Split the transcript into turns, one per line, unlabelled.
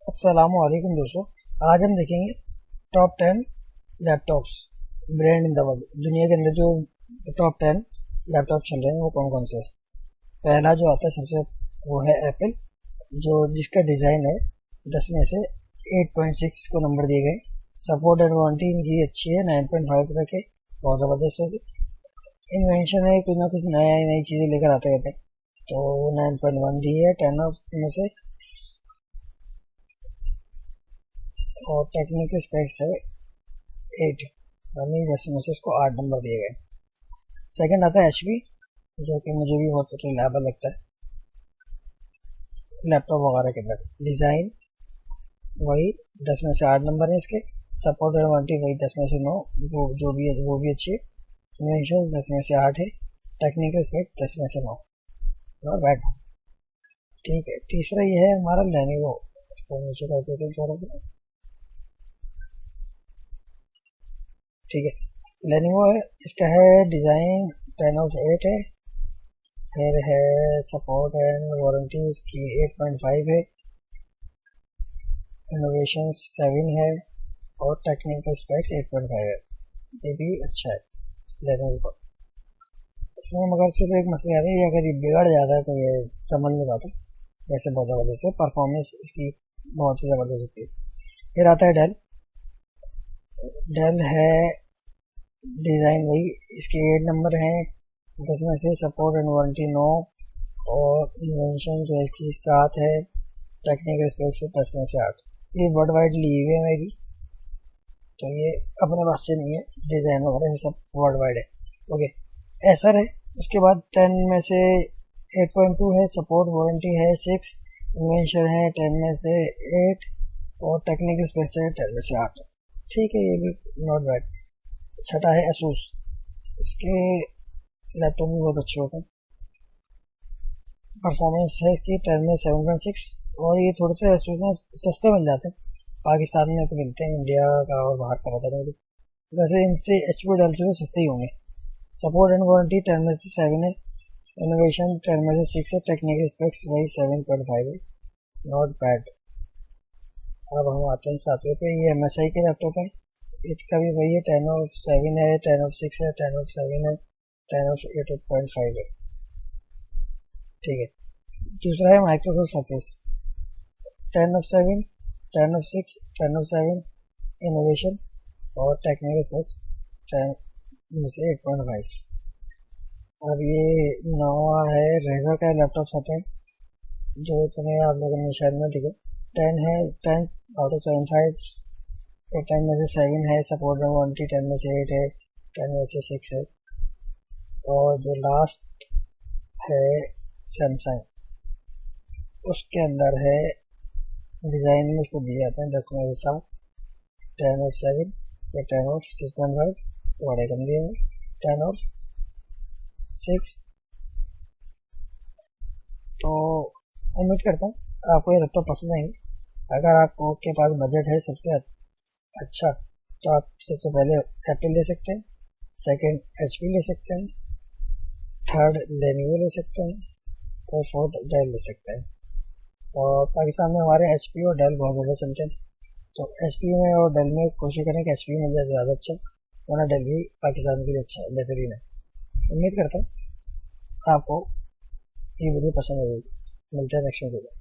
अस्सलामुअलैकुम दोस्तों। आज हम देखेंगे top 10 laptops brand in the world. दुनिया के अंदर जो टॉप 10 लैपटॉप चल रहे हैं वो कौन कौन से हैं। पहला जो आता है सबसे वो है एप्पल, जो जिसका डिज़ाइन है 10 में से 8.6 को नंबर दिए गए। सपोर्ट एंड वारंटी इनकी अच्छी है, 9.5 तक है, बहुत ज़बरदस्त होगी। इन्वेंशन है, कुछ ना कुछ नया नई चीज़ें लेकर आते रहते हैं, तो 9.1 दी है 10 ऑफ में से। और टेक्निकल स्पेक्स है 8, यानी 10 में से इसको 8 नंबर दिए गए। सेकंड आता है HP, जो कि मुझे भी बहुत रिलायबल लगता है लैपटॉप वगैरह के अंदर। डिज़ाइन वही 10 में से 8 नंबर है इसके। सपोर्ट और वारंटी वही 10 में से 9, वो जो भी है वो भी अच्छी है। इन्वेंशन 10 में से 8 है। टेक्निकल स्पेक्स 10 में से 9, नॉट बैड। ठीक है, तीसरा ये है हमारा लेनोवो। इसको नीचे कर देते हैं थोड़ा सा। ठीक है, लेनोवो है, इसका है डिज़ाइन 10 ऑफ 8 है। फिर है सपोर्ट एंड वारंटी इसकी 8.5 है। इनोवेशन 7 है और टेक्निकल स्पेक्स 8.5 है। ये भी अच्छा है लेनोवो का। इसमें मगर सिर्फ एक मसला आता है, अगर ये बिगड़ जाता है तो ये समझ नहीं पाता। वैसे बहुत ज़बरदस्त है, परफॉर्मेंस इसकी बहुत ही ज़बरदस्त होती है। फिर आता है डेल। डेल है डिज़ाइन वही, इसके 8 नंबर हैं 10 में से। सपोर्ट एंड वारंटी 9 और इन्वेंशन जो है कि 7 है। टेक्निकल स्पेक्स 10 में से 8। ये वर्ल्ड वाइड लीव है मेरी, तो ये अपने पास से नहीं है, डिज़ाइन वगैरह ये सब वर्ल्ड वाइड है। ओके, एसर है। उसके बाद 10 में से 8.2 है। सपोर्ट वारंटी है 6। इन्वेंशन है 10 में से 8 और टेक्निकल स्पेक्स है 10 में से 8। ठीक है, ये भी नॉट बैड। छठा है एसूस। इसके लैपटॉप भी बहुत अच्छे होते हैं। परफॉर्मेंस है इसकी 10 में 7.6 और ये थोड़े से एसूस में सस्ते मिल जाते हैं। पाकिस्तान में तो मिलते हैं, इंडिया का और बाहर का पता नहीं। वैसे इनसे HP डेल से तो सस्ते ही होंगे। सपोर्ट एंड वारंटी 10 में से 7 है। इनोवेशन 10 में से 6 है। टेक्निकल स्पेक्स वही 7.5 है, नॉट बैड। अब हम आते हैं सातवें पे। ये MSI के लैपटॉप है, इसका भी वही है 10 ऑफ 7 है, 10 ऑफ 6 है, 10 ऑफ 7 है, 10 ऑफ 8.5 है। ठीक है, दूसरा है Microsoft surface. 10 of 7, 10 of 6, 10 of 7 innovation और टेक्निकल स्पेक्स 10 में से 8.5। अब ये नवा है रेजर का लैपटॉप आते हैं, जो तुम्हें आप लोगों ने शायद ना दिखे। 10 है, 10 आउट ऑफ 75 और 10 में से 7 है। सपोर्ट एंड वारंटी 10 में से 8 है, 10 में से 6 है। और जो लास्ट है सैमसंग, उसके अंदर है डिज़ाइन में इसको दिए जाते हैं 10 में से 7, 10 ऑफ 7 या 10 ऑफ 6.5, बड़े कम दिए हैं 10 ऑफ 6। तो उम्मीद करता हूँ आपको ये लैपटॉप पसंद आएंगे। अगर आपके पास बजट है सबसे अच्छा, तो आप सबसे पहले एप्पल ले सकते हैं, सेकंड HP ले सकते हैं, थर्ड लेनोवो ले सकते हैं और फोर्थ डेल ले सकते हैं। और पाकिस्तान में हमारे HP और डेल बहुत ज़्यादा चलते हैं, तो HP में और डेल में कोशिश करें कि HP मिल जाए ज़्यादा अच्छा, वरना डेल भी पाकिस्तान के लिए अच्छा बेहतरीन है। उम्मीद करता हूँ आपको ये वीडियो पसंद आएगी। मिलते हैं नेक्स्ट वीडियो में।